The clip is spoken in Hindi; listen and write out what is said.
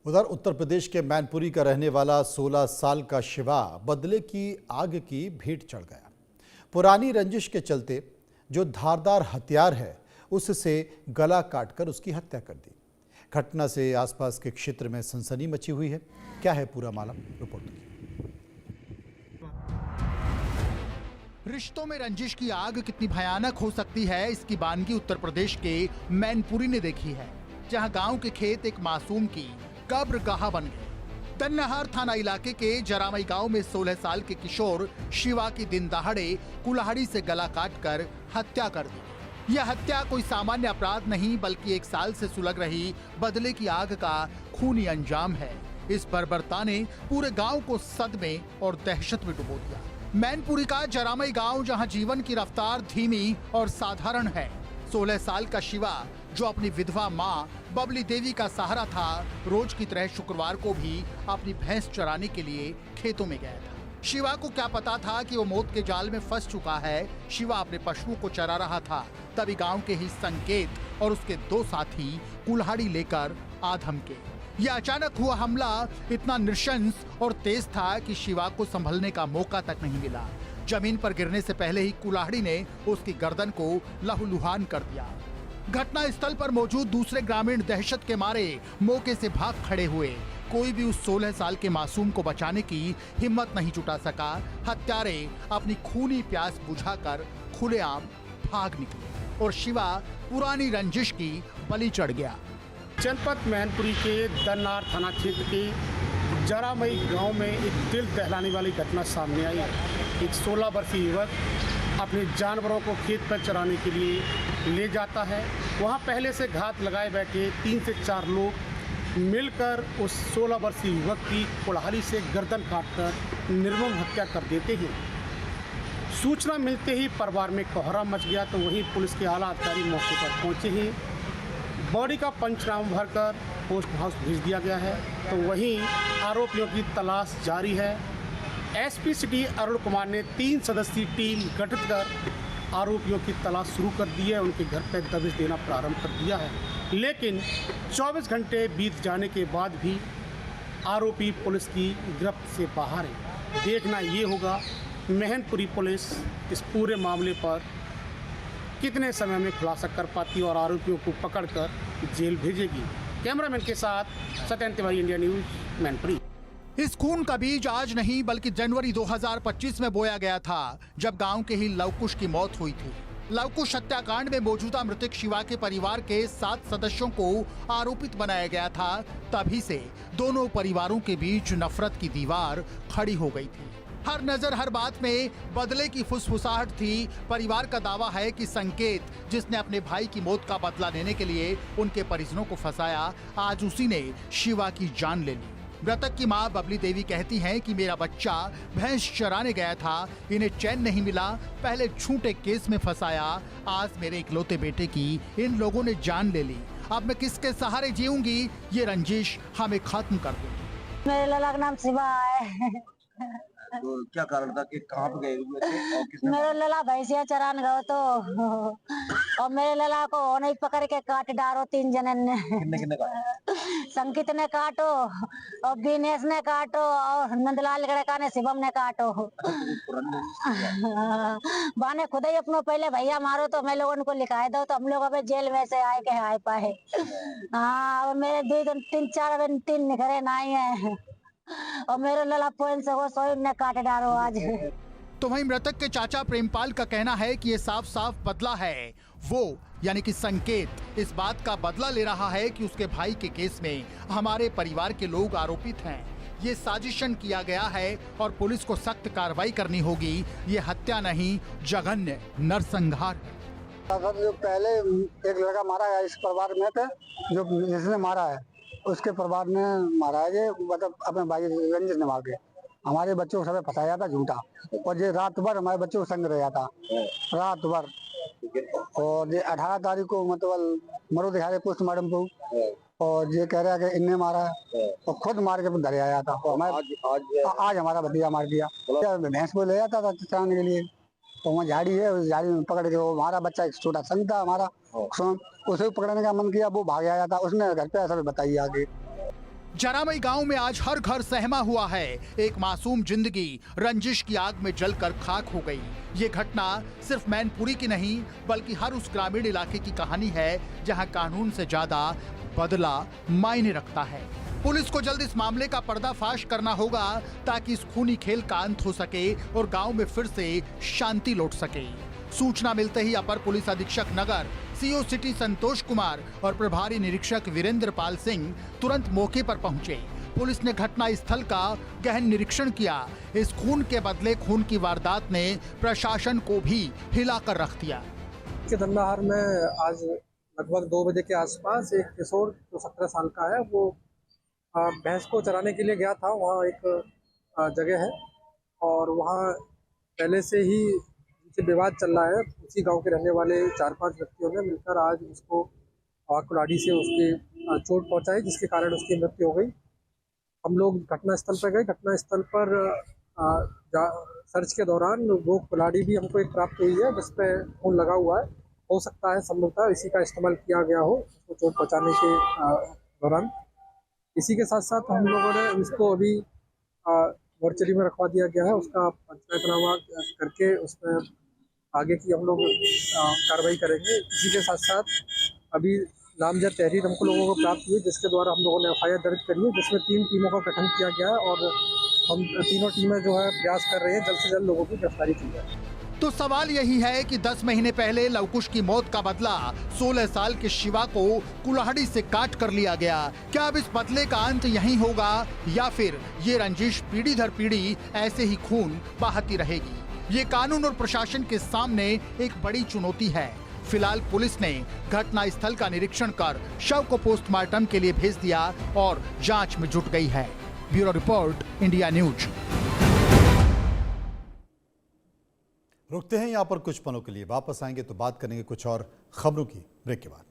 उधर उत्तर प्रदेश के मैनपुरी का रहने वाला 16 साल का शिवा बदले की आग की भेंट चढ़ गया। पुरानी रंजिश के चलते जो धारदार हथियार है उससे गला काटकर उसकी हत्या कर दी। घटना से आसपास के क्षेत्र में सनसनी मची हुई है। क्या है पूरा मामला, रिपोर्ट देखिए। रिश्तों में रंजिश की आग कितनी भयानक हो सकती है, इसकी बानगी उत्तर प्रदेश के मैनपुरी ने देखी है, जहां गांव के खेत एक मासूम की कब्रगाह बन गए। तन्नाहार थाना इलाके के जरामई गांव में 16 साल के किशोर शिवा की दिन दहाड़े कुल्हाड़ी से गला काटकर हत्या कर दी। यह हत्या कोई सामान्य अपराध नहीं बल्कि 1 साल से सुलग रही बदले की आग का खूनी अंजाम है। इस बर्बरता ने पूरे गांव को सदमे और दहशत में डुबो दिया। मैनपुरी का जरामई गांव, जहां जीवन की रफ्तार धीमी और साधारण है। 16 साल का शिवा, जो अपनी विधवा मां बबली देवी का सहारा था, रोज की तरह शुक्रवार को भी अपनी भैंस चराने के लिए खेतों में गया था। शिवा को क्या पता था कि वो मौत के जाल में फंस चुका है। शिवा अपने पशुओं को चरा रहा था, तभी गांव के ही संकेत और उसके 2 साथी कुल्हाड़ी लेकर आ धमके। यह अचानक हुआ हमला इतना नृशंस और तेज था कि शिवा को संभलने का मौका तक नहीं मिला। जमीन पर गिरने से पहले ही कुल्हाड़ी ने उसकी गर्दन को लहूलुहान कर दिया। घटना स्थल पर मौजूद दूसरे ग्रामीण दहशत के मारे मौके से भाग खड़े हुए। कोई भी उस 16 साल के मासूम को बचाने की हिम्मत नहीं जुटा सका। हत्यारे अपनी खूनी प्यास बुझाकर खुलेआम भाग निकले और शिवा पुरानी रंजिश की बलि चढ़ गया। जनपद मैनपुरी के दन्नार थाना क्षेत्र के जरामई गांव में एक दिल दहलाने वाली घटना सामने आई। एक 16 वर्षीय युवक अपने जानवरों को खेत पर चराने के लिए ले जाता है। वहां पहले से घात लगाए बैठे 3 से 4 लोग मिलकर उस 16 वर्षीय युवक की कुल्हाड़ी से गर्दन काटकर निर्मम हत्या कर देते हैं। सूचना मिलते ही परिवार में कोहरा मच गया, तो वहीं पुलिस के आला अधिकारी मौके पर पहुंचे हैं। बॉडी का पंचनामा भरकर पोस्ट हाउस भेज दिया गया है, तो वहीं आरोपियों की तलाश जारी है। एसपी सिटी अरुण कुमार ने 3 सदस्यीय टीम गठित कर आरोपियों की तलाश शुरू कर दी है। उनके घर पर दबिश देना प्रारंभ कर दिया है, लेकिन 24 घंटे बीत जाने के बाद भी आरोपी पुलिस की गिरफ्त से बाहर है। देखना ये होगा मैनपुरी पुलिस इस पूरे मामले पर कितने समय में खुलासा कर पाती और आरोपियों को पकड़कर जेल भेजेगी। कैमरामैन के साथ सत्यन तिवारी, इंडिया न्यूज, मैनपुरी। इस खून का बीज आज नहीं बल्कि जनवरी 2025 में बोया गया था, जब गांव के ही लवकुश की मौत हुई थी। लवकुश हत्याकांड में मौजूदा मृतक शिवा के परिवार के 7 सदस्यों को आरोपित बनाया गया था। तभी से दोनों परिवारों के बीच नफरत की दीवार खड़ी हो गई थी। हर नजर हर बात में बदले की फुसफुसाहट थी। परिवार का दावा है कि संकेत, जिसने अपने भाई की मौत का बदला लेने के लिए उनके परिजनों को फंसाया, आज उसी ने शिवा की जान ले ली। मृतक की मां बबली देवी कहती हैं कि मेरा बच्चा भैंस चराने गया था, इन्हें चैन नहीं मिला, पहले झूठे केस में फंसाया, आज मेरे इकलौते बेटे की इन लोगों ने जान ले ली। अब मैं किसके सहारे जीऊंगी, ये रंजिश हमें खत्म कर देगी। मेरे लाला का नाम शिवा है। तो क्या कारण था कि कहाँ पे गए हुए थे और किसने? मेरे लला भैंसिया चरान गए तो और मेरे लला को नहीं पकड़ के काट डारो 3 जनन ने। किन्ने काटा? संकित ने काटो और दिनेश ने काटो और नंदलाल गड़का ने शिवम ने काटो। बाने खुद ही अपनो पहले भैया मारो तो मैं लोगों को लिखाए दो, तो हम लोग अबे जेल में से आए के आए पाए। हाँ, और मेरे 2-3-4 निखरे नहीं है और मेरे लला पोइन से वो सोई ने काट डालो आज। तो वहीं मृतक के चाचा प्रेमपाल का कहना है कि ये साफ साफ बदला है। वो यानी कि संकेत इस बात का बदला ले रहा है कि उसके भाई के केस में हमारे परिवार के लोग आरोपित हैं। ये साजिशन किया गया है और पुलिस को सख्त कार्रवाई करनी होगी। ये हत्या नहीं, जघन्य नरसंहार है। जो पहले एक लड़का मारा गया इस परिवार में थे, जो जिसने मारा है उसके परिवार ने मारा है, ये मतलब अपने भाई रंजिश ने मार के हमारे बच्चों को सब फंसाया था झूठा, और ये रात भर हमारे बच्चों को संग रहा था रात भर। और ये 18 तारीख को मतलब मरो दिखा रहे पोस्टमार्टम को, और ये कह रहा है कि इनने मारा है और खुद मार के घर आया था। और हमारे आज हमारा भतीजा मार दिया। भैंस को ले जाता था चराने के लिए, तो वहाँ झाड़ी है, उस झाड़ी में पकड़ के वो हमारा बच्चा एक छोटा संग था हमारा, उसे पकड़ने का मन किया, वो भाग आया था, उसने घर पे ऐसा बताइए आगे। जरामई गांव में आज हर घर सहमा हुआ है। एक मासूम जिंदगी रंजिश की आग में जलकर खाक हो गई। ये घटना सिर्फ मैनपुरी की नहीं बल्कि हर उस ग्रामीण इलाके की कहानी है जहां कानून से ज्यादा बदला मायने रखता है। पुलिस को जल्द इस मामले का पर्दाफाश करना होगा ताकि इस खूनी खेल का अंत हो सके और गांव में फिर से शांति लौट सके। सूचना मिलते ही अपर पुलिस अधीक्षक नगर सीओ सिटी संतोष कुमार और प्रभारी निरीक्षक वीरेंद्र पाल सिंह तुरंत मौके पर पहुंचे। पुलिस ने घटना स्थल का गहन निरीक्षण किया। इस खून के बदले खून की वारदात ने प्रशासन को भी हिलाकर रख दिया। के दंडाहार में आज लगभग 2 बजे के आसपास एक किशोर जो 17 साल का है वो भैंस को चराने के लिए गया था। वहाँ एक जगह है और वहाँ पहले से ही से विवाद चल रहा है। उसी गांव के रहने वाले 4-5 व्यक्तियों ने मिलकर आज उसको कुल्हाड़ी से उसके चोट पहुंचाई जिसके कारण उसकी मृत्यु हो गई। हम लोग घटनास्थल पर गए। घटनास्थल पर सर्च के दौरान वो कुल्हाड़ी भी हमको एक प्राप्त हुई है जिस पे खून लगा हुआ है। हो सकता है संभवतः इसी का इस्तेमाल किया गया हो उसको चोट पहुँचाने के दौरान। इसी के साथ साथ हम लोगों ने उसको अभी मोर्चरी में रखवा दिया गया है। उसका पंचनामा करके उसमें आगे की हम लोग कार्रवाई करेंगे। इसी के साथ साथ अभी नामजद तहरीर हमको लोगों को प्राप्त हुई जिसके द्वारा हम लोगों ने FIR दर्ज करी है जिसमें 3 टीमों का गठन किया गया है और हम तीनों टीमें जो है प्रयास कर रहे हैं जल्द से जल्द लोगों की गिरफ्तारी की जाए। तो सवाल यही है कि 10 महीने पहले लवकुश की मौत का बदला 16 साल के शिवा को कुल्हाड़ी से काट कर लिया गया। क्या अब इस बदले का अंत यहीं होगा या फिर ये रंजिश पीढ़ी दर पीढ़ी ऐसे ही खून बहाती रहेगी? ये कानून और प्रशासन के सामने एक बड़ी चुनौती है। फिलहाल पुलिस ने घटना स्थल का निरीक्षण कर शव को पोस्टमार्टम के लिए भेज दिया और जांच में जुट गई है। Bureau report, India news. रुकते हैं यहाँ पर कुछ पलों के लिए, वापस आएंगे तो बात करेंगे कुछ और खबरों की ब्रेक के बाद।